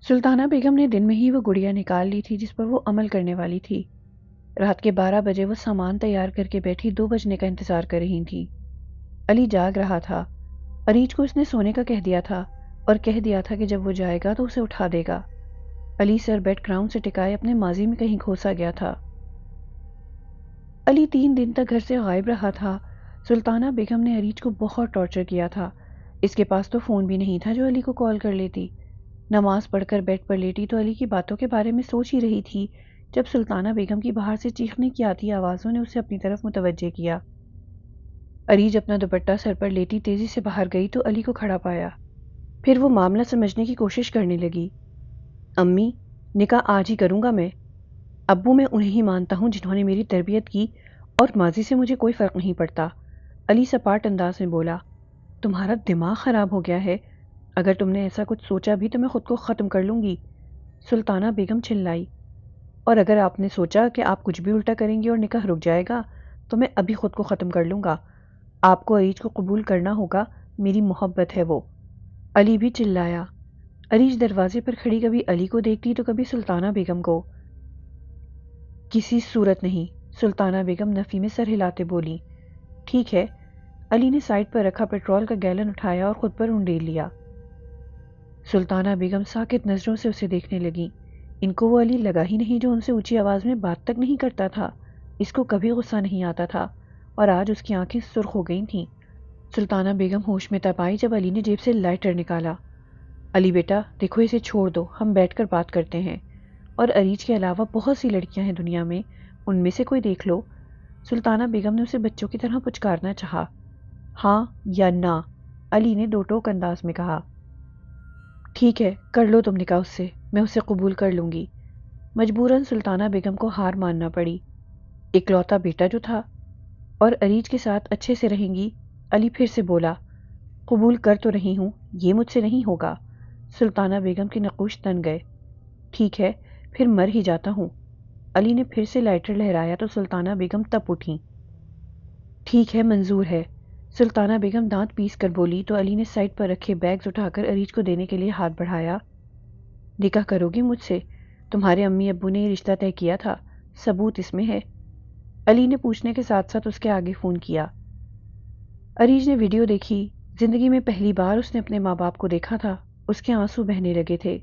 سلطانہ بیگم نے دن میں ہی وہ گڑیا نکال لی تھی جس پر وہ عمل کرنے والی تھی۔ رات کے 12 بجے وہ سامان تیار کر کے بیٹھی 2 بجنے کا انتظار کر رہی تھی۔ علی جاگ رہا تھا۔ عریج کو اس نے سونے کا کہہ دیا تھا اور کہہ دیا تھا کہ جب وہ جائے گا تو اسے اٹھا دے گا۔ علی سر بیڈ گراؤنڈ سے ٹکائے اپنے ماضی میں کہیں کھوسا گیا تھا۔ علی 3 دن تک گھر سے غائب رہا تھا۔ سلطانہ بیگم نے عریج کو بہت ٹارچر کیا تھا۔ اس کے پاس تو فون بھی نہیں تھا جو علی کو کال کر لیتی۔ نماز پڑھ کر بیڈ پر لیٹی تو علی کی باتوں کے بارے میں سوچ ہی رہی تھی جب سلطانہ بیگم کی باہر سے چیخنے کی آتی آوازوں نے اسے اپنی طرف متوجہ کیا۔ عریج اپنا دوپٹہ سر پر لیٹی تیزی سے باہر گئی تو علی کو کھڑا پایا۔ پھر وہ معاملہ سمجھنے کی کوشش کرنے لگی۔ امی، نکاح آج ہی کروں گا میں۔ ابو میں انہیں ہی مانتا ہوں جنہوں نے میری تربیت کی اور ماضی سے مجھے کوئی فرق نہیں پڑتا۔ علی سپاٹ انداز میں بولا، تمہارا دماغ خراب ہو گیا ہے۔ اگر تم نے ایسا کچھ سوچا بھی تو میں خود کو ختم کر لوں گی۔ سلطانہ بیگم چلائی، اور اگر آپ نے سوچا کہ آپ کچھ بھی الٹا کریں گی اور نکاح رک جائے گا تو میں ابھی خود کو ختم کر لوں گا۔ آپ کو عریج کو قبول کرنا ہوگا، میری محبت ہے وہ۔ علی بھی چلایا۔ عریج دروازے پر کھڑی کبھی علی کو دیکھتی تو کبھی سلطانہ بیگم کو۔ کسی صورت نہیں، سلطانہ بیگم نفی میں سر ہلاتے بولی۔ ٹھیک ہے۔ علی نے سائڈ پر رکھا پیٹرول کا گیلن اٹھایا اور خود پر انڈیل لیا۔ سلطانہ بیگم ساکت نظروں سے اسے دیکھنے لگی۔ ان کو وہ علی لگا ہی نہیں جو ان سے اونچی آواز میں بات تک نہیں کرتا تھا۔ اس کو کبھی غصہ نہیں آتا تھا اور آج اس کی آنکھیں سرخ ہو گئی تھیں۔ سلطانہ بیگم ہوش میں تب آئی جب علی نے جیب سے لائٹر نکالا۔ علی بیٹا دیکھو، اسے چھوڑ دو، ہم بیٹھ کر بات کرتے ہیں، اور عریج کے علاوہ بہت سی لڑکیاں ہیں دنیا میں، ان میں سے کوئی دیکھ لو۔ سلطانہ بیگم نے اسے بچوں کی طرح پچکارنا چاہا۔ ہاں یا نہ، علی نے دو ٹوک انداز میں کہا۔ ٹھیک ہے، کر لو تم نکاح اس سے، میں اسے قبول کر لوں گی۔ مجبوراً سلطانہ بیگم کو ہار ماننا پڑی۔ اکلوتا بیٹا جو تھا، اور عریج کے ساتھ اچھے سے رہیں گی۔ علی پھر سے بولا، قبول کر تو رہی ہوں، یہ مجھ سے نہیں ہوگا۔ سلطانہ بیگم کے نقوش تن گئے۔ ٹھیک ہے، پھر مر ہی جاتا ہوں۔ علی نے پھر سے لائٹر لہرایا تو سلطانہ بیگم تپ اٹھیں۔ ٹھیک ہے، منظور ہے۔ سلطانہ بیگم دانت پیس کر بولی تو علی نے سائڈ پر رکھے بیگز اٹھا کر عریج کو دینے کے لیے ہاتھ بڑھایا۔ نکاح کرو گی مجھ سے؟ تمہارے امی ابو نے یہ رشتہ طے کیا تھا، ثبوت اس میں ہے۔ علی نے پوچھنے کے ساتھ ساتھ اس کے آگے فون کیا۔ عریج نے ویڈیو دیکھی۔ زندگی میں پہلی بار اس نے اپنے ماں باپ کو دیکھا تھا۔ اس کے آنسو بہنے لگے تھے۔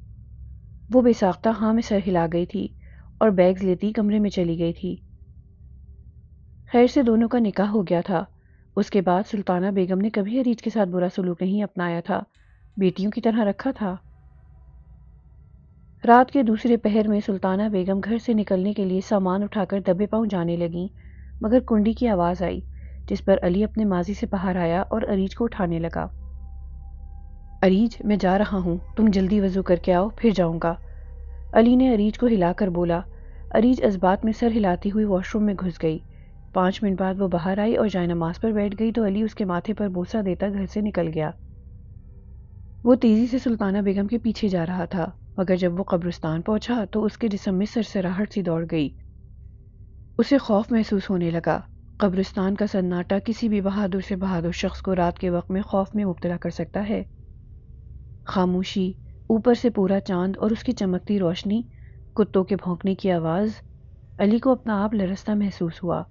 وہ بے ساختہ ہاں میں سر ہلا گئی تھی اور بیگز لیتی کمرے میں چلی گئی تھی۔ خیر سے دونوں کا نکاح ہو گیا تھا۔ اس کے بعد سلطانہ بیگم نے کبھی عریج کے ساتھ برا سلوک نہیں اپنایا تھا، بیٹیوں کی طرح رکھا تھا۔ رات کے دوسرے پہر میں سلطانہ بیگم گھر سے نکلنے کے لیے سامان اٹھا کر دبے پاؤں جانے لگیں، مگر کنڈی کی آواز آئی جس پر علی اپنے ماضی سے باہر آیا اور عریج کو اٹھانے لگا۔ عریج، میں جا رہا ہوں، تم جلدی وضو کر کے آؤ، پھر جاؤں گا۔ علی نے عریج کو ہلا کر بولا۔ عریج ازبات میں سر ہلاتی ہوئی واش روم میں گھس گئی۔ 5 منٹ بعد وہ باہر آئی اور جائے نماز پر بیٹھ گئی تو علی اس کے ماتھے پر بوسہ دیتا گھر سے نکل گیا۔ وہ تیزی سے سلطانہ بیگم کے پیچھے جا رہا تھا، مگر جب وہ قبرستان پہنچا تو اس کے جسم میں سرسراہٹ سی دوڑ گئی۔ اسے خوف محسوس ہونے لگا۔ قبرستان کا سناٹا کسی بھی بہادر سے بہادر شخص کو رات کے وقت میں خوف میں مبتلا کر سکتا ہے۔ خاموشی، اوپر سے پورا چاند اور اس کی چمکتی روشنی، کتوں کے بھونکنے کی آواز، علی کو اپنا آپ لرزتا محسوس ہوا۔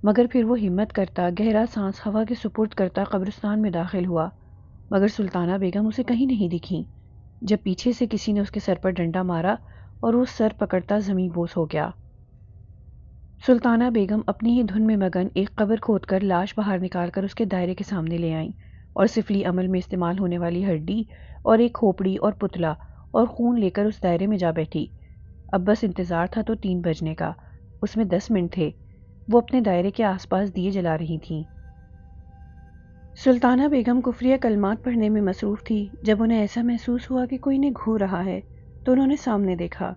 مگر پھر وہ ہمت کرتا، گہرا سانس ہوا کے سپرد کرتا قبرستان میں داخل ہوا، مگر سلطانہ بیگم اسے کہیں نہیں دکھیں۔ جب پیچھے سے کسی نے اس کے سر پر ڈنڈا مارا اور وہ سر پکڑتا زمین بوس ہو گیا۔ سلطانہ بیگم اپنی ہی دھن میں مگن ایک قبر کھود کر لاش باہر نکال کر اس کے دائرے کے سامنے لے آئیں اور سفلی عمل میں استعمال ہونے والی ہڈی اور ایک کھوپڑی اور پتلا اور خون لے کر اس دائرے میں جا بیٹھی۔ اب بس انتظار تھا تو 3 بجنے کا، اس میں 10 منٹ تھے۔ وہ اپنے دائرے کے آس پاس دیے جلا رہی تھیں۔ سلطانہ بیگم کفریہ کلمات پڑھنے میں مصروف تھی جب انہیں ایسا محسوس ہوا کہ کوئی انہیں گھور رہا ہے تو انہوں نے سامنے دیکھا۔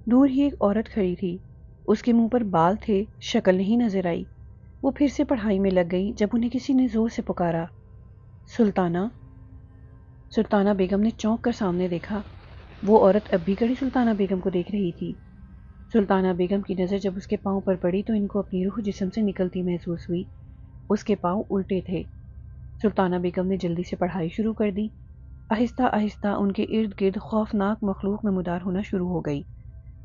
دور ہی ایک عورت کھڑی تھی، اس کے منہ پر بال تھے، شکل نہیں نظر آئی۔ وہ پھر سے پڑھائی میں لگ گئی جب انہیں کسی نے زور سے پکارا، سلطانہ۔ سلطانہ بیگم نے چونک کر سامنے دیکھا۔ وہ عورت اب بھی کھڑی سلطانہ بیگم کو دیکھ رہی تھی۔ سلطانہ بیگم کی نظر جب اس کے پاؤں پر پڑی تو ان کو اپنی روح جسم سے نکلتی محسوس ہوئی۔ اس کے پاؤں الٹے تھے۔ سلطانہ بیگم نے جلدی سے پڑھائی شروع کر دی۔ آہستہ آہستہ ان کے ارد گرد خوفناک مخلوق نمودار ہونا شروع ہو گئی۔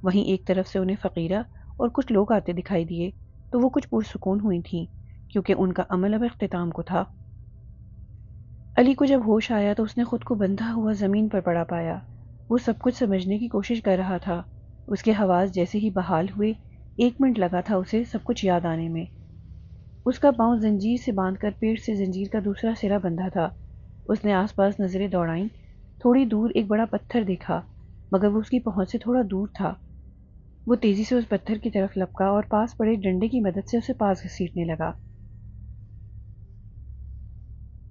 وہیں ایک طرف سے انہیں فقیرہ اور کچھ لوگ آتے دکھائی دیے تو وہ کچھ پرسکون ہوئی تھیں، کیونکہ ان کا عمل اب اختتام کو تھا۔ علی کو جب ہوش آیا تو اس نے خود کو بندھا ہوا زمین پر پڑا پایا۔ وہ سب کچھ سمجھنے کی کوشش کر رہا تھا۔ اس کے حواس جیسے ہی بحال ہوئے، 1 منٹ لگا تھا اسے سب کچھ یاد آنے میں۔ اس کا پاؤں زنجیر سے باندھ کر پیٹ سے زنجیر کا دوسرا سرا بندھا تھا۔ اس نے آس پاس نظریں دوڑائیں، تھوڑی دور ایک بڑا پتھر دیکھا، مگر وہ اس کی پہنچ سے تھوڑا دور تھا۔ وہ تیزی سے اس پتھر کی طرف لپکا اور پاس پڑے ڈنڈے کی مدد سے اسے پاس گھسیٹنے لگا۔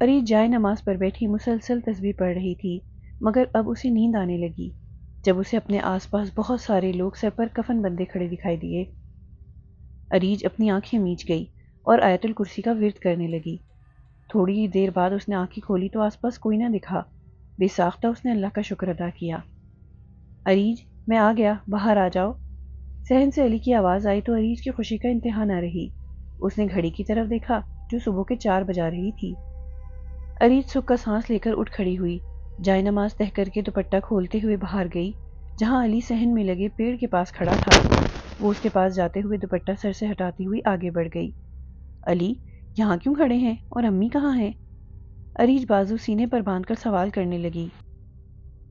اریج جائے نماز پر بیٹھی مسلسل تسبیح پڑھ رہی تھی، مگر اب اسے نیند آنے لگی جب اسے اپنے آس پاس بہت سارے لوگ سر پر کفن بندے کھڑے دکھائی دیے۔ اریج اپنی آنکھیں میچ گئی اور آیت الکرسی کا ورد کرنے لگی۔ تھوڑی ہی دیر بعد اس نے آنکھیں کھولی تو آس پاس کوئی نہ دکھا۔ بے ساختہ اس نے اللہ کا شکر ادا کیا۔ اریج، میں آ گیا، باہر آ جاؤ۔ صحن سے علی کی آواز آئی تو اریج کی خوشی کا انتہا نہ رہی۔ اس نے گھڑی کی طرف دیکھا جو صبح کے 4 بجا رہی تھی۔ اریج سکھ کا سانس لے کر اٹھ کھڑی ہوئی، جائے نماز تہہ کر کے دوپٹہ کھولتے ہوئے باہر گئی، جہاں علی صحن میں لگے پیڑ کے پاس کھڑا تھا۔ وہ اس کے پاس جاتے ہوئے دوپٹہ سر سے ہٹاتی ہوئی آگے بڑھ گئی۔ علی، یہاں کیوں کھڑے ہیں اور امی کہاں ہیں؟ اریج بازو سینے پر باندھ کر سوال کرنے لگی۔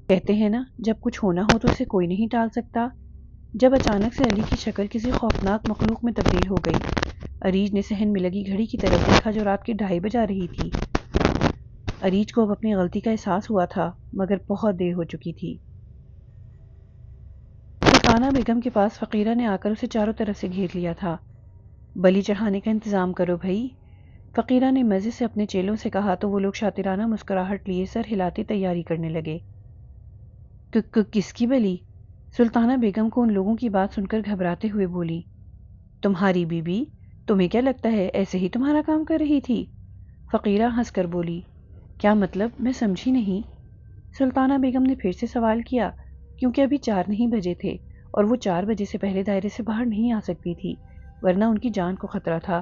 کہتے ہیں نا، جب کچھ ہونا ہو تو اسے کوئی نہیں ٹال سکتا۔ جب اچانک سے علی کی شکل کسی خوفناک مخلوق میں تبدیل ہو گئی۔ اریج نے صحن میں لگی گھڑی کی طرف دیکھا جو رات کے 2:30 بجا رہی تھی۔ اریج کو اب اپنی غلطی کا احساس ہوا تھا، مگر بہت دیر ہو چکی تھی۔ سلطانہ بیگم کے پاس فقیرہ نے آ کر اسے چاروں طرف سے گھیر لیا تھا۔ بلی چڑھانے کا انتظام کرو بھائی، فقیرہ نے مزے سے اپنے چیلوں سے کہا تو وہ لوگ شاطرانہ مسکراہٹ لیے سر ہلاتے تیاری کرنے لگے۔ کس کی بلی؟ سلطانہ بیگم کو ان لوگوں کی بات سن کر گھبراتے ہوئے بولی۔ تمہاری بی بی، تمہیں کیا لگتا ہے ایسے ہی تمہارا کام کر رہی تھی؟ فقیرہ ہنس کر بولی۔ کیا مطلب؟ میں سمجھی نہیں۔ سلطانہ بیگم نے پھر سے سوال کیا، کیونکہ ابھی 4 نہیں بجے تھے اور وہ 4 بجے سے پہلے دائرے سے باہر نہیں آ سکتی تھی، ورنہ ان کی جان کو خطرہ تھا،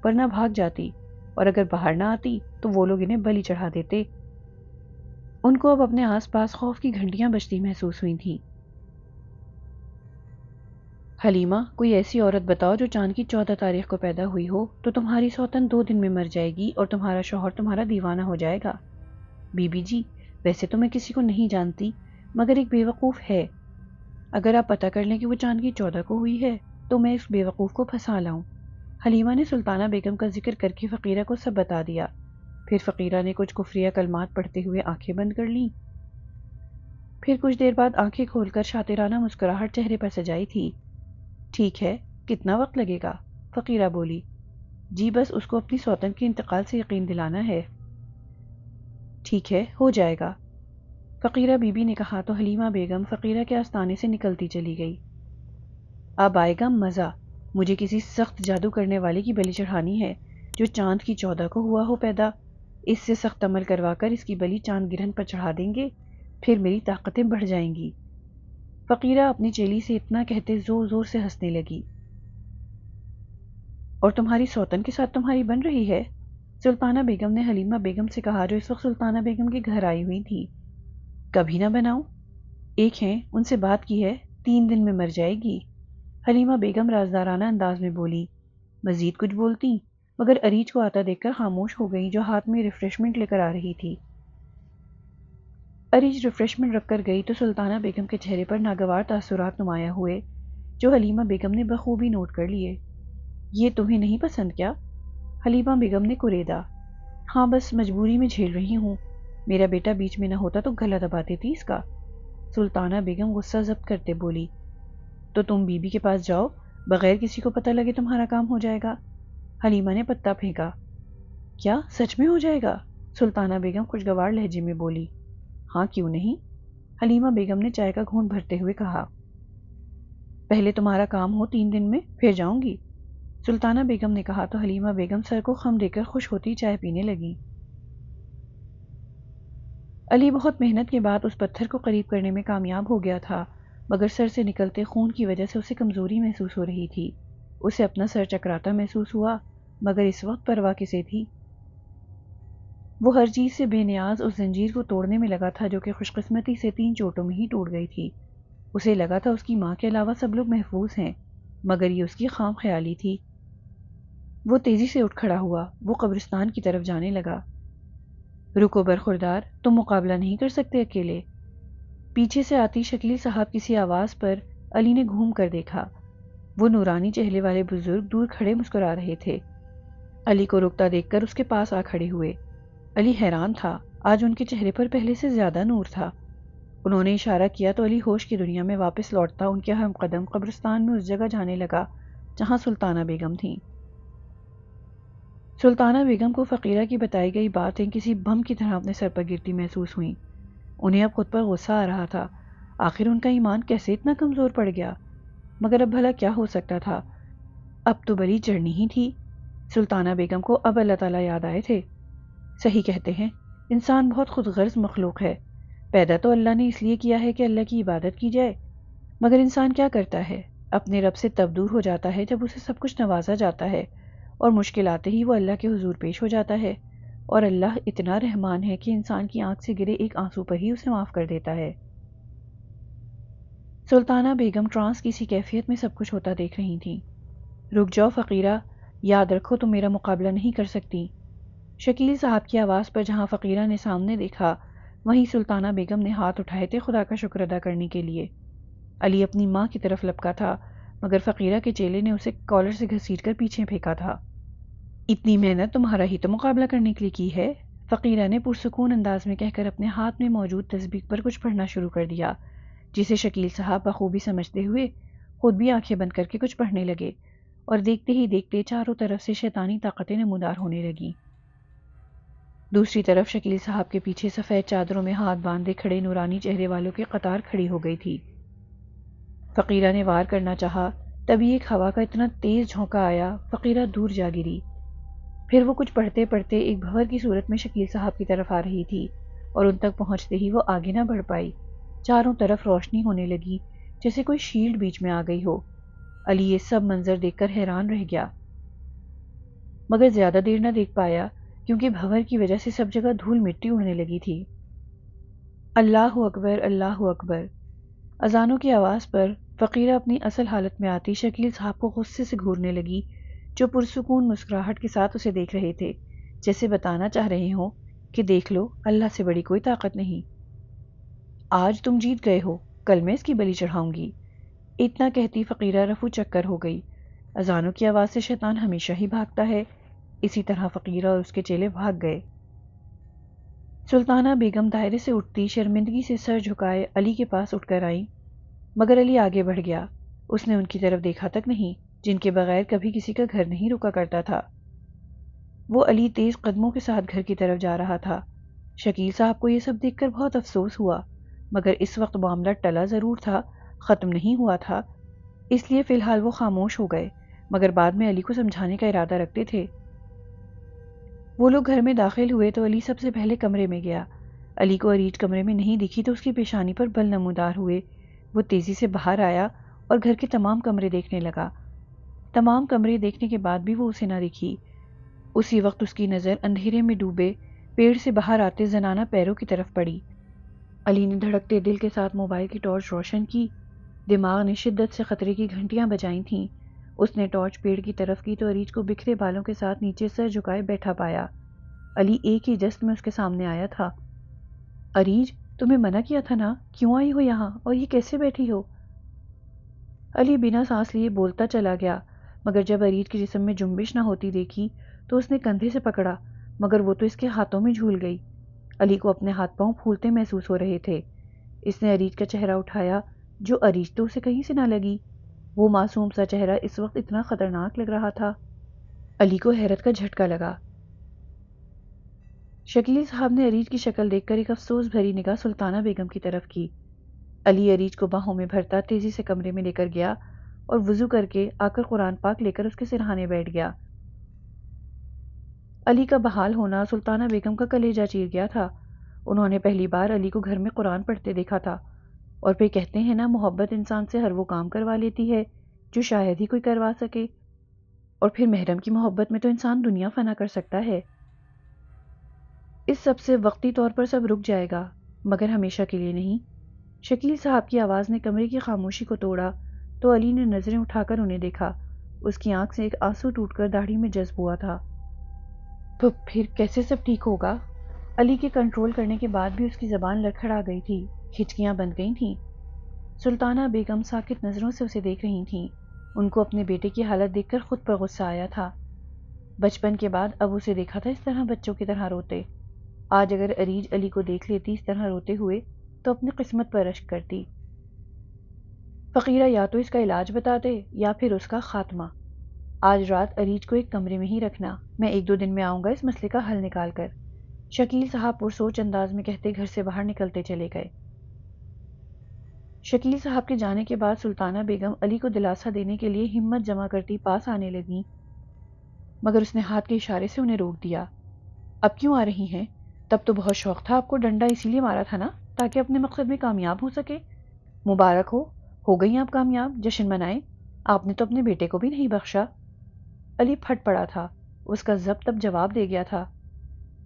ورنہ بھاگ جاتی، اور اگر باہر نہ آتی تو وہ لوگ انہیں بلی چڑھا دیتے۔ ان کو اب اپنے آس پاس خوف کی گھنٹیاں بجتی محسوس ہوئی تھیں۔ حلیمہ، کوئی ایسی عورت بتاؤ جو چاند کی 14 تاریخ کو پیدا ہوئی ہو تو تمہاری سوتن 2 دن میں مر جائے گی اور تمہارا شوہر تمہارا دیوانہ ہو جائے گا۔ بی بی جی، ویسے تو میں کسی کو نہیں جانتی، مگر ایک بیوقوف ہے۔ اگر آپ پتہ کر لیں کہ وہ چاند کی 14 کو ہوئی ہے تو میں اس بیوقوف کو پھنسا لاؤں۔ حلیمہ نے سلطانہ بیگم کا ذکر کر کے فقیرہ کو سب بتا دیا۔ پھر فقیرہ نے کچھ کفریہ کلمات پڑھتے ہوئے آنکھیں بند کر لیں۔ پھر کچھ دیر بعد آنکھیں کھول کر شاطرانہ مسکراہٹ چہرے پر سجائی تھی۔ ٹھیک ہے، کتنا وقت لگے گا؟ فقیرہ بولی۔ جی بس اس کو اپنی سوتن کے انتقال سے یقین دلانا ہے۔ ٹھیک ہے، ہو جائے گا، فقیرہ بی بی نے کہا تو حلیمہ بیگم فقیرہ کے آستانے سے نکلتی چلی گئی۔ اب آئے گا مزہ، مجھے کسی سخت جادو کرنے والے کی بلی چڑھانی ہے جو چاند کی 14 کو ہوا ہو پیدا۔ اس سے سخت عمل کروا کر اس کی بلی چاند گرہن پر چڑھا دیں گے، پھر میری طاقتیں بڑھ جائیں گی۔ فقیرہ اپنی چیلی سے اتنا کہتے زور زور سے ہنسنے لگی۔ اور تمہاری سوتن کے ساتھ تمہاری بن رہی ہے؟ سلطانہ بیگم نے حلیمہ بیگم سے کہا جو اس وقت سلطانہ بیگم کے گھر آئی ہوئی تھی۔ کبھی نہ بناؤں، ایک ہیں ان سے بات کی ہے، 3 دن میں مر جائے گی، حلیمہ بیگم رازدارانہ انداز میں بولی۔ مزید کچھ بولتی مگر اریج کو آتا دیکھ کر خاموش ہو گئی جو ہاتھ میں ریفریشمنٹ لے کر آ رہی تھی۔ اریج ریفریشمنٹ رکھ کر گئی تو سلطانہ بیگم کے چہرے پر ناگوار تاثرات نمایاں ہوئے جو حلیمہ بیگم نے بخوبی نوٹ کر لیے۔ یہ تمہیں نہیں پسند کیا؟ حلیمہ بیگم نے کریدا۔ ہاں بس مجبوری میں جھیل رہی ہوں، میرا بیٹا بیچ میں نہ ہوتا تو گلا دبا دیتی اس کا۔ سلطانہ بیگم غصہ ضبط کرتے بولی۔ تو تم بی بی کے پاس جاؤ، بغیر کسی کو پتہ لگے تمہارا کام ہو جائے گا۔ حلیمہ نے پتا پھینکا۔ کیا سچ میں ہو جائے گا؟ سلطانہ بیگم خوشگوار لہجے میں بولی۔ ہاں کیوں نہیں، حلیمہ بیگم نے چائے کا گھونٹ بھرتے ہوئے کہا۔ پہلے تمہارا کام ہو 3 دن میں، پھر جاؤں گی، سلطانہ بیگم نے کہا تو حلیمہ بیگم سر کو خم دے کر خوش ہوتی چائے پینے لگی۔ علی بہت محنت کے بعد اس پتھر کو قریب کرنے میں کامیاب ہو گیا تھا، مگر سر سے نکلتے خون کی وجہ سے اسے کمزوری محسوس ہو رہی تھی۔ اسے اپنا سر چکراتا محسوس ہوا، مگر اس وقت پرواہ کسے تھی؟ وہ ہر چیز سے بے نیاز اس زنجیر کو توڑنے میں لگا تھا جو کہ خوش قسمتی سے 3 چوٹوں میں ہی ٹوٹ گئی تھی۔ اسے لگا تھا اس کی ماں کے علاوہ سب لوگ محفوظ ہیں، مگر یہ اس کی خام خیالی تھی۔ وہ تیزی سے اٹھ کھڑا ہوا، وہ قبرستان کی طرف جانے لگا۔ رکو برخوردار، تم مقابلہ نہیں کر سکتے اکیلے۔ پیچھے سے آتی شکیل صاحب کسی آواز پر علی نے گھوم کر دیکھا۔ وہ نورانی چہرے والے بزرگ دور کھڑے مسکرا رہے تھے۔ علی کو رکتا دیکھ کر اس کے پاس آ کھڑے ہوئے۔ علی حیران تھا، آج ان کے چہرے پر پہلے سے زیادہ نور تھا۔ انہوں نے اشارہ کیا تو علی ہوش کی دنیا میں واپس لوٹتا ان کے ہم قدم قبرستان میں اس جگہ جانے لگا جہاں سلطانہ بیگم تھیں۔ سلطانہ بیگم کو فقیرہ کی بتائی گئی باتیں کسی بم کی طرح اپنے سر پر گرتی محسوس ہوئیں۔ انہیں اب خود پر غصہ آ رہا تھا، آخر ان کا ایمان کیسے اتنا کمزور پڑ گیا؟ مگر اب بھلا کیا ہو سکتا تھا؟ اب تو بلی چڑھنی ہی تھی۔ سلطانہ بیگم کو اب اللہ تعالیٰ یاد آئے تھے۔ صحیح کہتے ہیں، انسان بہت خود غرض مخلوق ہے۔ پیدا تو اللہ نے اس لیے کیا ہے کہ اللہ کی عبادت کی جائے، مگر انسان کیا کرتا ہے؟ اپنے رب سے تب دور ہو جاتا ہے جب اسے سب کچھ نوازا جاتا ہے، اور مشکل آتے ہی وہ اللہ کے حضور پیش ہو جاتا ہے، اور اللہ اتنا رحمان ہے کہ انسان کی آنکھ سے گرے ایک آنسو پر ہی اسے معاف کر دیتا ہے۔ سلطانہ بیگم ٹرانس کی سی کیفیت میں سب کچھ ہوتا دیکھ رہی تھیں۔ رک جاؤ فقیرہ، یاد رکھو تم میرا مقابلہ نہیں کر سکتی۔ شکیل صاحب کی آواز پر جہاں فقیرہ نے سامنے دیکھا، وہیں سلطانہ بیگم نے ہاتھ اٹھائے تھے خدا کا شکر ادا کرنے کے لیے۔ علی اپنی ماں کی طرف لپکا تھا، مگر فقیرہ کے چیلے نے اسے کالر سے گھسیٹ کر پیچھے پھینکا تھا۔ اتنی محنت تمہارا ہی تو مقابلہ کرنے کے لیے کی ہے، فقیرہ نے پرسکون انداز میں کہہ کر اپنے ہاتھ میں موجود تسبیح پر کچھ پڑھنا شروع کر دیا، جسے شکیل صاحب بخوبی سمجھتے ہوئے خود بھی آنکھیں بند کر کے کچھ پڑھنے لگے، اور دیکھتے ہی دیکھتے چاروں طرف سے شیطانی طاقتیں نمودار ہونے لگیں۔ دوسری طرف شکیل صاحب کے پیچھے سفید چادروں میں ہاتھ باندھے کھڑے نورانی چہرے والوں کی قطار کھڑی ہو گئی تھی۔ فقیرہ نے وار کرنا چاہا، تبھی ایک ہوا کا اتنا تیز جھونکا آیا، فقیرہ دور جا گری۔ پھر وہ کچھ پڑھتے پڑھتے ایک بھنور کی صورت میں شکیل صاحب کی طرف آ رہی تھی، اور ان تک پہنچتے ہی وہ آگے نہ بڑھ پائی۔ چاروں طرف روشنی ہونے لگی، جیسے کوئی شیلڈ بیچ میں آ گئی ہو۔ علی یہ سب منظر دیکھ کر حیران رہ گیا، مگر زیادہ دیر نہ دیکھ پایا کیونکہ بھنور کی وجہ سے سب جگہ دھول مٹی اڑنے لگی تھی۔ اللہ اکبر، اللہ اکبر! اذانوں کی آواز پر فقیرہ اپنی اصل حالت میں آتی شکیل صاحب کو غصے سے گھورنے لگی، جو پرسکون مسکراہٹ کے ساتھ اسے دیکھ رہے تھے، جیسے بتانا چاہ رہے ہوں کہ دیکھ لو، اللہ سے بڑی کوئی طاقت نہیں۔ آج تم جیت گئے ہو، کل میں اس کی بلی چڑھاؤں گی۔ اتنا کہتی فقیرہ رفو چکر ہو گئی۔ اذانوں کی آواز سے شیطان ہمیشہ ہی بھاگتا ہے، اسی طرح فقیرہ اور اس کے چیلے بھاگ گئے۔ سلطانہ بیگم دائرے سے اٹھتی شرمندگی سے سر جھکائے علی کے پاس اٹھ کر آئیں، مگر علی آگے بڑھ گیا۔ اس نے ان کی طرف دیکھا تک نہیں، جن کے بغیر کبھی کسی کا گھر نہیں رکا کرتا تھا۔ وہ علی تیز قدموں کے ساتھ گھر کی طرف جا رہا تھا۔ شکیل صاحب کو یہ سب دیکھ کر بہت افسوس ہوا، مگر اس وقت معاملہ ٹلا ضرور تھا، ختم نہیں ہوا تھا، اس لیے فی الحال وہ خاموش ہو گئے، مگر بعد میں علی کو سمجھانے کا ارادہ رکھتے تھے۔ وہ لوگ گھر میں داخل ہوئے تو علی سب سے پہلے کمرے میں گیا۔ علی کو اریج کمرے میں نہیں دکھی تو اس کی پیشانی پر بل نمودار ہوئے۔ وہ تیزی سے باہر آیا اور گھر کے تمام کمرے دیکھنے لگا۔ تمام کمرے دیکھنے کے بعد بھی وہ اسے نہ دکھی۔ اسی وقت اس کی نظر اندھیرے میں ڈوبے پیڑ سے باہر آتے زنانہ پیروں کی طرف پڑی۔ علی نے دھڑکتے دل کے ساتھ موبائل کی ٹارچ روشن کی۔ دماغ نے شدت سے خطرے کی گھنٹیاں بجائی تھیں۔ اس نے ٹارچ پیڑ کی طرف کی تو اریج کو بکھرے بالوں کے ساتھ نیچے سر جھکائے بیٹھا پایا۔ علی ایک ہی جست میں اس کے سامنے آیا تھا۔ اریج، تمہیں منع کیا تھا نا، کیوں آئی ہو یہاں، اور یہ کیسے بیٹھی ہو؟ علی بنا سانس لیے بولتا چلا گیا، مگر جب اریج کے جسم میں جنبش نہ ہوتی دیکھی تو اس نے کندھے سے پکڑا، مگر وہ تو اس کے ہاتھوں میں جھول گئی۔ علی کو اپنے ہاتھ پاؤں پھولتے محسوس ہو رہے تھے۔ اس نے اریج کا چہرہ اٹھایا، جو اریج تو اسے کہیں سے نہ لگی۔ وہ معصوم سا چہرہ اس وقت اتنا خطرناک لگ رہا تھا۔ علی کو حیرت کا جھٹکا لگا۔ شکیل صاحب نے اریج کی شکل دیکھ کر ایک افسوس بھری نگاہ سلطانہ بیگم کی طرف کی۔ علی اریج کو باہوں میں بھرتا تیزی سے کمرے میں لے کر گیا اور وضو کر کے آ کر قرآن پاک لے کر اس کے سرہانے بیٹھ گیا۔ علی کا بحال ہونا سلطانہ بیگم کا کلیجہ چیر گیا تھا۔ انہوں نے پہلی بار علی کو گھر میں قرآن پڑھتے دیکھا تھا، اور پھر کہتے ہیں نا، محبت انسان سے ہر وہ کام کروا لیتی ہے جو شاید ہی کوئی کروا سکے، اور پھر محرم کی محبت میں تو انسان دنیا فنا کر سکتا ہے۔ اس سب سے وقتی طور پر سب رک جائے گا، مگر ہمیشہ کے لیے نہیں۔ شکیل صاحب کی آواز نے کمرے کی خاموشی کو توڑا تو علی نے نظریں اٹھا کر انہیں دیکھا۔ اس کی آنکھ سے ایک آنسو ٹوٹ کر داڑھی میں جذب ہوا تھا۔ تو پھر کیسے سب ٹھیک ہوگا؟ علی کے کنٹرول کرنے کے بعد بھی اس کی زبان لڑکھڑا گئی تھی، ہچکیاں بند گئی تھیں۔ سلطانہ بیگم ساکت نظروں سے اسے دیکھ رہی تھیں۔ ان کو اپنے بیٹے کی حالت دیکھ کر خود پر غصہ آیا تھا۔ بچپن کے بعد اب اسے دیکھا تھا اس طرح بچوں کی طرح روتے۔ آج اگر اریج علی کو دیکھ لیتی اس طرح روتے ہوئے تو اپنی قسمت پر رشک کرتی۔ فقیرہ یا تو اس کا علاج بتا دے یا پھر اس کا خاتمہ۔ آج رات اریج کو ایک کمرے میں ہی رکھنا، میں 1-2 دن میں آؤں گا اس مسئلے کا حل نکال کر، شکیل صاحب پرسوچ انداز میں کہتے گھر سے باہر نکلتے چلے گئے۔ شکیل صاحب کے جانے کے بعد سلطانہ بیگم علی کو دلاسا دینے کے لیے ہمت جمع کرتی پاس آنے لگیں، مگر اس نے ہاتھ کے اشارے سے انہیں روک دیا۔ اب کیوں آ رہی ہیں؟ تب تو بہت شوق تھا آپ کو، ڈنڈا اسی لیے مارا تھا نا تاکہ اپنے مقصد میں کامیاب ہو سکے۔ مبارک ہو گئی آپ کامیاب، جشن منائیں۔ آپ نے تو اپنے بیٹے کو بھی نہیں بخشا۔ علی پھٹ پڑا تھا، اس کا ضبط اب جواب دے گیا تھا۔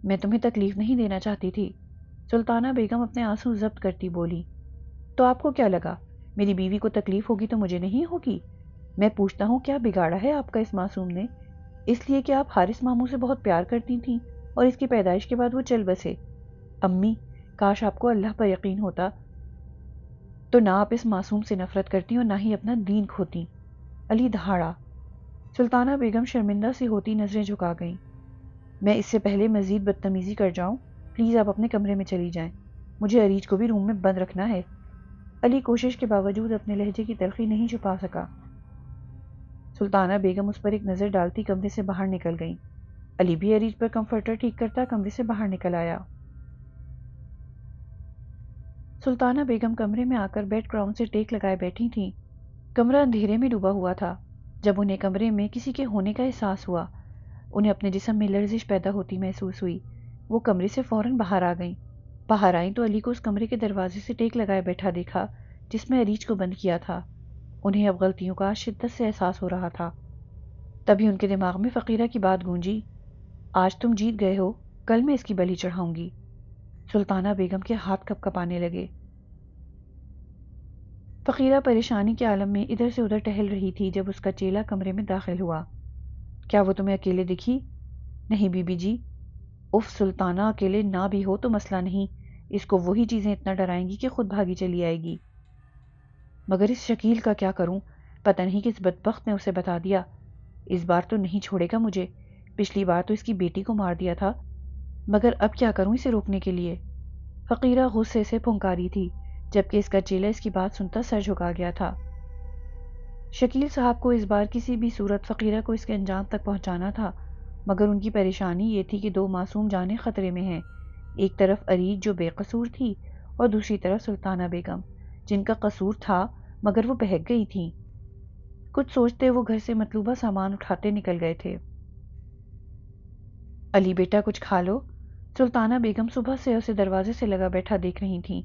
میں تمہیں تکلیف نہیں دینا چاہتی تھی، سلطانہ بیگم اپنے آنسو ضبط کرتی بولی۔ تو آپ کو کیا لگا میری بیوی کو تکلیف ہوگی تو مجھے نہیں ہوگی؟ میں پوچھتا ہوں کیا بگاڑا ہے آپ کا اس معصوم نے؟ اس لیے کہ آپ حارث ماموں سے بہت پیار کرتی تھیں اور اس کی پیدائش کے بعد وہ چل بسے۔ امی، کاش آپ کو اللہ پر یقین ہوتا تو نہ آپ اس معصوم سے نفرت کرتی اور نہ ہی اپنا دین کھوتی۔ علی دہاڑا۔ سلطانہ بیگم شرمندہ سی ہوتی نظریں جھکا گئیں۔ میں اس سے پہلے مزید بدتمیزی کر جاؤں، پلیز آپ اپنے کمرے میں چلی جائیں، مجھے اریج کو بھی روم میں بند رکھنا ہے۔ علی کوشش کے باوجود اپنے لہجے کی تلخی نہیں چھپا سکا۔ سلطانہ بیگم اس پر ایک نظر ڈالتی کمرے سے باہر نکل گئیں۔ علی بھی اریج پر کمفرٹر ٹھیک کرتا کمرے سے باہر نکل آیا۔ سلطانہ بیگم کمرے میں آ کر بیڈ گراؤنڈ سے ٹیک لگائے بیٹھی تھیں۔ کمرہ اندھیرے میں ڈوبا ہوا تھا۔ جب انہیں کمرے میں کسی کے ہونے کا احساس ہوا، انہیں اپنے جسم میں لرزش پیدا ہوتی محسوس ہوئی۔ وہ کمرے سے فوراً باہر آ گئیں۔ باہر آئیں تو علی کو اس کمرے کے دروازے سے ٹیک لگائے بیٹھا دیکھا جس میں اریج کو بند کیا تھا۔ انہیں اب غلطیوں کا شدت سے احساس ہو رہا تھا۔ تبھی ان کے دماغ میں فقیرہ کی بات گونجی، آج تم جیت گئے ہو، کل میں اس کی بلی چڑھاؤں گی۔ سلطانہ بیگم کے ہاتھ کپ کپانے لگے۔ فقیرہ پریشانی کے عالم میں ادھر سے ادھر ٹہل رہی تھی جب اس کا چیلا کمرے میں داخل ہوا۔ کیا وہ تمہیں اکیلے دکھی؟ نہیں بی بی جی۔ اف سلطانہ، اکیلے نہ بھی ہو تو مسئلہ نہیں، اس کو وہی چیزیں اتنا ڈرائیں گی کہ خود بھاگی چلی آئے گی۔ مگر اس شکیل کا کیا کروں؟ پتہ نہیں کس بدبخت نے اسے بتا دیا۔ اس بار تو نہیں چھوڑے گا مجھے، پچھلی بار تو اس کی بیٹی کو مار دیا تھا، مگر اب کیا کروں اسے روکنے کے لیے؟ فقیرہ غصے سے پھنکاری تھی، جبکہ اس کا چیلا اس کی بات سنتا سر جھکا گیا تھا۔ شکیل صاحب کو اس بار کسی بھی صورت فقیرہ کو اس کے انجام تک پہنچانا تھا، مگر ان کی پریشانی یہ تھی کہ 2 معصوم جانیں خطرے میں ہیں، ایک طرف اریج جو بے قصور تھی اور دوسری طرف سلطانہ بیگم جن کا قصور تھا مگر وہ بہک گئی تھیں۔ کچھ سوچتے وہ گھر سے مطلوبہ سامان اٹھاتے نکل گئے تھے۔ علی بیٹا کچھ کھا لو، سلطانہ بیگم صبح سے اسے دروازے سے لگا بیٹھا دیکھ رہی تھیں۔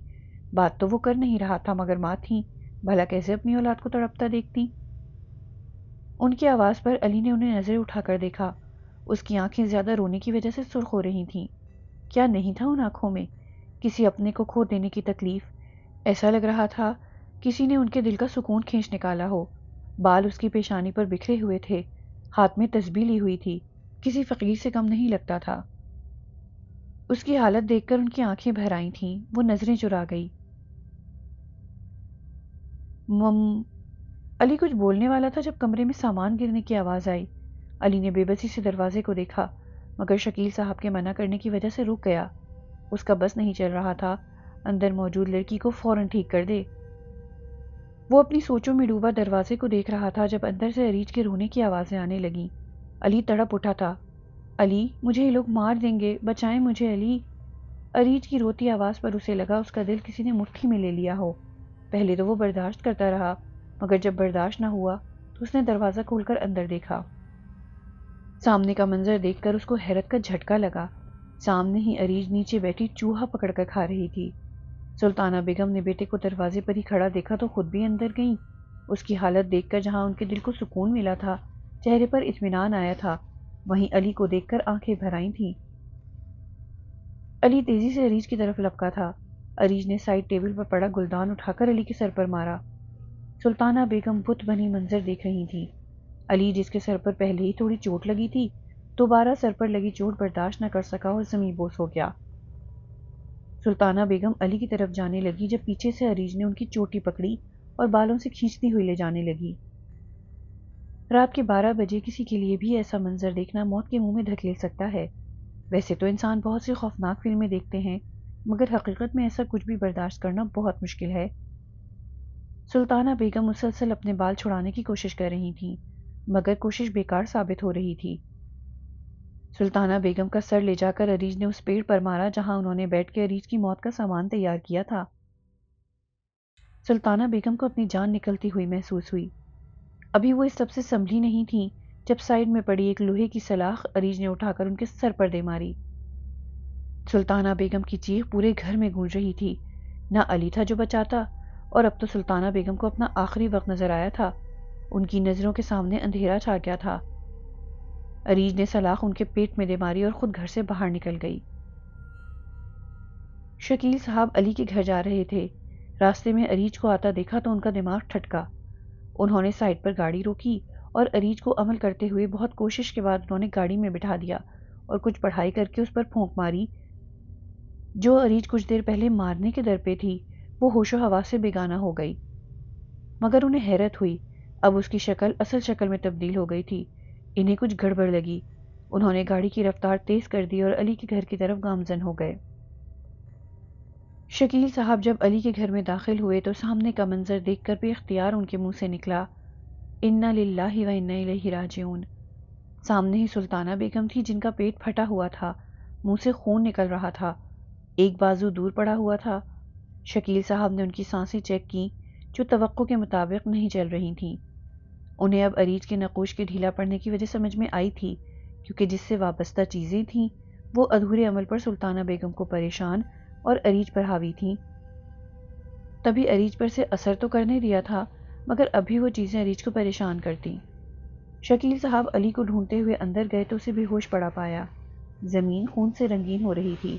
بات تو وہ کر نہیں رہا تھا مگر ماں تھیں، بھلا کیسے اپنی اولاد کو تڑپتا دیکھتی۔ ان کی آواز پر علی نے انہیں نظریں اٹھا کر دیکھا۔ اس کی آنکھیں زیادہ رونے کی وجہ سے سرخ ہو رہی تھیں۔ کیا نہیں تھا ان آنکھوں میں؟ کسی اپنے کو کھو دینے کی تکلیف۔ ایسا لگ رہا تھا کسی نے ان کے دل کا سکون کھینچ نکالا ہو۔ بال اس کی پیشانی پر بکھرے ہوئے تھے، ہاتھ میں تسبیح لی ہوئی تھی، کسی فقیر سے کم نہیں لگتا تھا۔ اس کی حالت دیکھ کر ان کی آنکھیں بھر آئی تھیں، وہ نظریں چرا گئی۔ علی کچھ بولنے والا تھا جب کمرے میں سامان گرنے کی آواز آئی۔ علی نے بے بسی سے دروازے کو دیکھا مگر شکیل صاحب کے منع کرنے کی وجہ سے رک گیا۔ اس کا بس نہیں چل رہا تھا اندر موجود لڑکی کو فوراً ٹھیک کر دے۔ وہ اپنی سوچوں میں ڈوبا دروازے کو دیکھ رہا تھا جب اندر سے اریج کے رونے کی آوازیں آنے لگیں۔ علی تڑپ اٹھا تھا۔ علی، مجھے یہ لوگ مار دیں گے، بچائیں مجھے علی۔ اریج کی روتی آواز پر اسے لگا اس کا دل کسی نے مٹھی میں لے لیا ہو۔ پہلے تو وہ برداشت کرتا رہا مگر جب برداشت نہ ہوا تو اس نے دروازہ کھول کر اندر دیکھا۔ سامنے کا منظر دیکھ کر اس کو حیرت کا جھٹکا لگا۔ سامنے ہی اریج نیچے بیٹھی چوہا پکڑ کر کھا رہی تھی۔ سلطانہ بیگم نے بیٹے کو دروازے پر ہی کھڑا دیکھا تو خود بھی اندر گئیں۔ اس کی حالت دیکھ کر جہاں ان کے دل کو سکون ملا تھا، چہرے پر اطمینان آیا تھا، وہیں علی کو دیکھ کر آنکھیں بھر آئی تھیں۔ علی تیزی سے عریج کی طرف لپکا تھا۔ عریج نے سائڈ ٹیبل پر پڑا گلدان اٹھا کر علی کے سر پر مارا۔ سلطانہ بیگم بت بنی منظر دیکھ رہی تھی۔ علی جس کے سر پر پہلے ہی تھوڑی چوٹ لگی تھی، دوبارہ سر پر لگی چوٹ برداشت نہ کر سکا اور زمیں بوس ہو گیا۔ سلطانہ بیگم علی کی طرف جانے لگی جب پیچھے سے عریج نے ان کی چوٹی پکڑی اور بالوں سے کھینچتی ہوئی لے جانے لگی۔ رات کے 12 بجے کسی کے لیے بھی ایسا منظر دیکھنا موت کے منہ میں دھکیل سکتا ہے۔ ویسے تو انسان بہت سی خوفناک فلمیں دیکھتے ہیں، مگر حقیقت میں ایسا کچھ بھی برداشت کرنا بہت مشکل ہے۔ سلطانہ بیگم مسلسل اپنے بال چھڑانے کی کوشش کر رہی تھیں، مگر کوشش بیکار ثابت ہو رہی تھی۔ سلطانہ بیگم کا سر لے جا کر عریج نے اس پیڑ پر مارا جہاں انہوں نے بیٹھ کے عریج کی موت کا سامان تیار کیا تھا۔ سلطانہ بیگم کو اپنی جان نکلتی ہوئی محسوس ہوئی۔ ابھی وہ اس سب سے سنبھلی نہیں تھیں جب سائیڈ میں پڑی ایک لوہے کی سلاخ عریج نے اٹھا کر ان کے سر پر دے ماری۔ سلطانہ بیگم کی چیخ پورے گھر میں گونج رہی تھی۔ نہ علی تھا جو بچاتا، اور اب تو سلطانہ بیگم کو اپنا آخری وقت نظر آیا تھا۔ ان کی نظروں کے سامنے اندھیرا چھا گیا تھا۔ عریج نے سلاخ ان کے پیٹ میں دے ماری اور خود گھر سے باہر نکل گئی۔ شکیل صاحب علی کے گھر جا رہے تھے۔ راستے میں عریج کو آتا دیکھا تو ان کا دماغ ٹھٹکا۔ انہوں نے سائڈ پر گاڑی روکی اور عریج کو عمل کرتے ہوئے بہت کوشش کے بعد انہوں نے گاڑی میں بٹھا دیا اور کچھ پڑھائی کر کے اس پر پھونک ماری۔ جو عریج کچھ دیر پہلے مارنے کے در پہ تھی، وہ ہوش و حواس سے بیگانہ ہو گئی۔ مگر انہیں حیرت ہوئی، اب اس کی شکل اصل شکل میں تبدیل ہو گئی تھی۔ انہیں کچھ گڑبڑ لگی۔ انہوں نے گاڑی کی رفتار تیز کر دی اور علی کے گھر کی طرف گامزن ہو گئے۔ شکیل صاحب جب علی کے گھر میں داخل ہوئے تو سامنے کا منظر دیکھ کر بے اختیار ان کے منہ سے نکلا، انا للہ و انا الیہ راجعون۔ سامنے ہی سلطانہ بیگم تھی جن کا پیٹ پھٹا ہوا تھا، منہ سے خون نکل رہا تھا، ایک بازو دور پڑا ہوا تھا۔ شکیل صاحب نے ان کی سانسیں چیک کی جو توقع کے مطابق نہیں چل رہی تھیں۔ انہیں اب عریج کے نقوش کے ڈھیلا پڑنے کی وجہ سمجھ میں آئی تھی، کیونکہ جس سے وابستہ چیزیں تھیں وہ ادھورے عمل پر سلطانہ بیگم کو پریشان اور عریج پر حاوی تھیں۔ تبھی عریج پر سے اثر تو کرنے دیا تھا، مگر اب بھی وہ چیزیں عریج کو پریشان کرتیں۔ شکیل صاحب علی کو ڈھونڈتے ہوئے اندر گئے تو اسے بے ہوش پڑا پایا۔ زمین خون سے رنگین ہو رہی تھی۔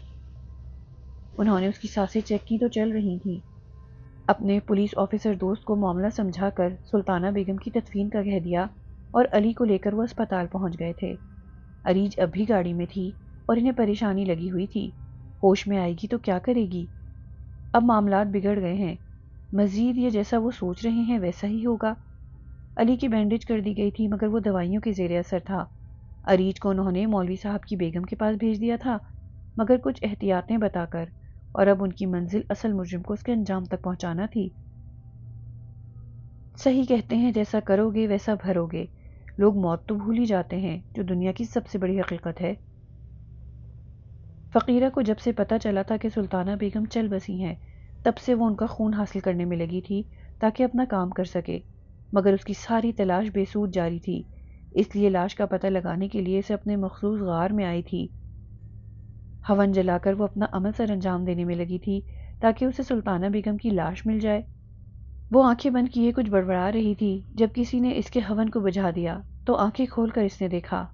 انہوں نے اس کی سانسیں چیک کی تو چل رہی تھیں۔ اپنے پولیس آفیسر دوست کو معاملہ سمجھا کر سلطانہ بیگم کی تدفین کا کہہ دیا اور علی کو لے کر وہ اسپتال پہنچ گئے تھے۔ عریج اب بھی گاڑی میں تھی اور انہیں پریشانی لگی ہوئی تھی، ہوش میں آئے گی تو کیا کرے گی؟ اب معاملات بگڑ گئے ہیں، مزید یہ جیسا وہ سوچ رہے ہیں ویسا ہی ہوگا۔ علی کی بینڈیج کر دی گئی تھی مگر وہ دوائیوں کے زیر اثر تھا۔ عریج کو انہوں نے مولوی صاحب کی بیگم کے پاس بھیج دیا تھا، مگر کچھ احتیاطیں بتا کر، اور اب ان کی منزل اصل مجرم کو اس کے انجام تک پہنچانا تھی۔ صحیح کہتے ہیں جیسا کرو گے ویسا بھرو گے۔ لوگ موت تو بھول ہی جاتے ہیں جو دنیا کی سب سے بڑی حقیقت ہے۔ فقیرہ کو جب سے پتہ چلا تھا کہ سلطانہ بیگم چل بسی ہیں، تب سے وہ ان کا خون حاصل کرنے میں لگی تھی تاکہ اپنا کام کر سکے، مگر اس کی ساری تلاش بے سود جاری تھی، اس لیے لاش کا پتہ لگانے کے لیے اسے اپنے مخصوص غار میں آئی تھی۔ ہون جلا کر وہ اپنا عمل سر انجام دینے میں لگی تھی تاکہ اسے سلطانہ بیگم کی لاش مل جائے۔ وہ آنکھیں بند کیے کچھ بڑبڑا رہی تھی جب کسی نے اس کے ہون کو بجھا دیا تو آنکھیں کھول کر اس نے دیکھا،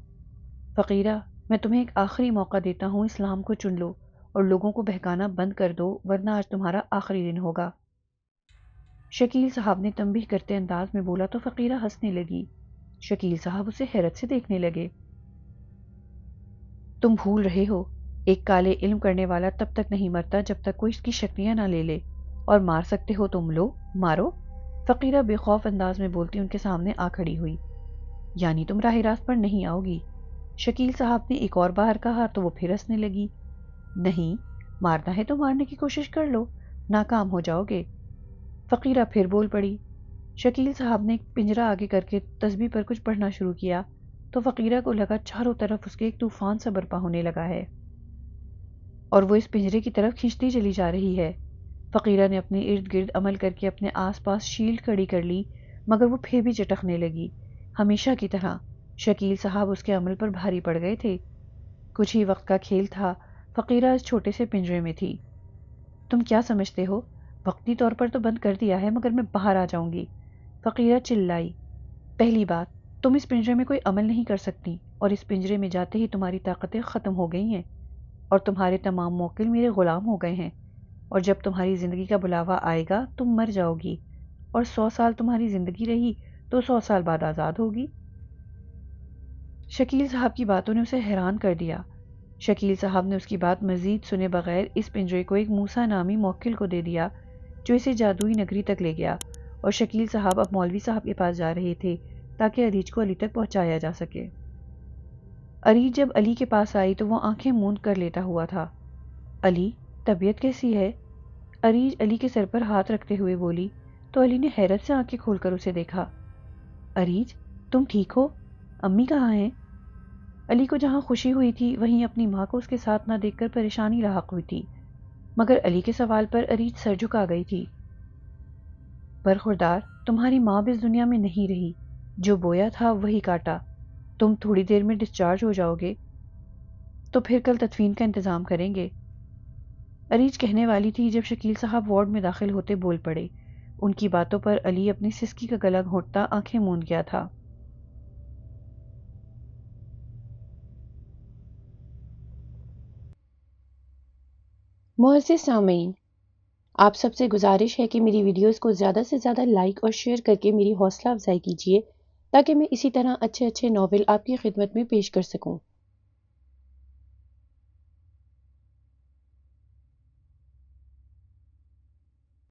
فقیرہ میں تمہیں ایک آخری موقع دیتا ہوں، اسلام کو چن لو اور لوگوں کو بہکانا بند کر دو ورنہ آج تمہارا آخری دن ہوگا۔ شکیل صاحب نے تنبیہ کرتے انداز میں بولا تو فقیرہ ہنسنے لگی۔ شکیل صاحب اسے حیرت سے دیکھنے لگے۔ تم بھول رہے ہو، ایک کالے علم کرنے والا تب تک نہیں مرتا جب تک کوئی اس کی شکلیاں نہ لے لے، اور مار سکتے ہو تم، لو مارو۔ فقیرہ بے خوف انداز میں بولتی ان کے سامنے آ کھڑی ہوئی۔ یعنی تم راہ راست پر نہیں آؤ گی؟ شکیل صاحب نے ایک اور بار کہا تو وہ پھر ہنسنے لگی۔ نہیں، مارنا ہے تو مارنے کی کوشش کر لو، ناکام ہو جاؤ گے۔ فقیرہ پھر بول پڑی۔ شکیل صاحب نے ایک پنجرہ آگے کر کے تسبیح پر کچھ پڑھنا شروع کیا تو فقیرہ کو لگا چاروں طرف اس کے ایک طوفان سا برپا ہونے لگا ہے اور وہ اس پنجرے کی طرف کھینچتی چلی جا رہی ہے۔ فقیرہ نے اپنے ارد گرد عمل کر کے اپنے آس پاس شیلڈ کھڑی کر لی، مگر وہ پھر بھی چٹکنے لگی، ہمیشہ کی طرح۔ شکیل صاحب اس کے عمل پر بھاری پڑ گئے تھے۔ کچھ ہی وقت کا کھیل تھا، فقیرہ اس چھوٹے سے پنجرے میں تھی۔ تم کیا سمجھتے ہو؟ وقتی طور پر تو بند کر دیا ہے مگر میں باہر آ جاؤں گی، فقیرہ چلائی۔ پہلی بات، تم اس پنجرے میں کوئی عمل نہیں کر سکتی اور اس پنجرے میں جاتے ہی تمہاری طاقتیں ختم ہو گئی ہیں۔ اور تمہارے تمام موکل میرے غلام ہو گئے ہیں، اور جب تمہاری زندگی کا بلاوا آئے گا تم مر جاؤ گی، اور 100 سال تمہاری زندگی رہی تو 100 سال بعد آزاد ہوگی۔ شکیل صاحب کی باتوں نے اسے حیران کر دیا۔ شکیل صاحب نے اس کی بات مزید سنے بغیر اس پنجرے کو ایک موسیٰ نامی موکل کو دے دیا جو اسے جادوئی نگری تک لے گیا، اور شکیل صاحب اب مولوی صاحب کے پاس جا رہے تھے تاکہ عریج کو علی تک پہنچایا جا سکے۔ عریج جب علی کے پاس آئی تو وہ آنکھیں موند کر لیٹا ہوا تھا۔ علی، طبیعت کیسی ہے؟ عریج علی کے سر پر ہاتھ رکھتے ہوئے بولی تو علی نے حیرت سے آنکھیں کھول کر اسے دیکھا۔ عریج، تم ٹھیک ہو؟ امی کہاں ہیں؟ علی کو جہاں خوشی ہوئی تھی وہیں اپنی ماں کو اس کے ساتھ نہ دیکھ کر پریشانی لاحق ہوئی تھی، مگر علی کے سوال پر عریج سر جھکا گئی تھی۔ برخوردار، تمہاری ماں بھی اس دنیا میں نہیں رہی، جو بویا تھا وہی کاٹا، تم تھوڑی دیر میں ڈسچارج ہو جاؤ گے تو پھر کل تدفین کا انتظام کریں گے۔ عریج کہنے والی تھی جب شکیل صاحب وارڈ میں داخل ہوتے بول پڑے۔ ان کی باتوں پر علی اپنی سسکی کا گلا گھونٹتا آنکھیں موند گیا تھا۔ معزز سامعین، آپ سب سے گزارش ہے کہ میری ویڈیوز کو زیادہ سے زیادہ لائک اور شیئر کر کے میری حوصلہ افزائی کیجیے تاکہ میں اسی طرح اچھے اچھے ناول آپ کی خدمت میں پیش کر سکوں۔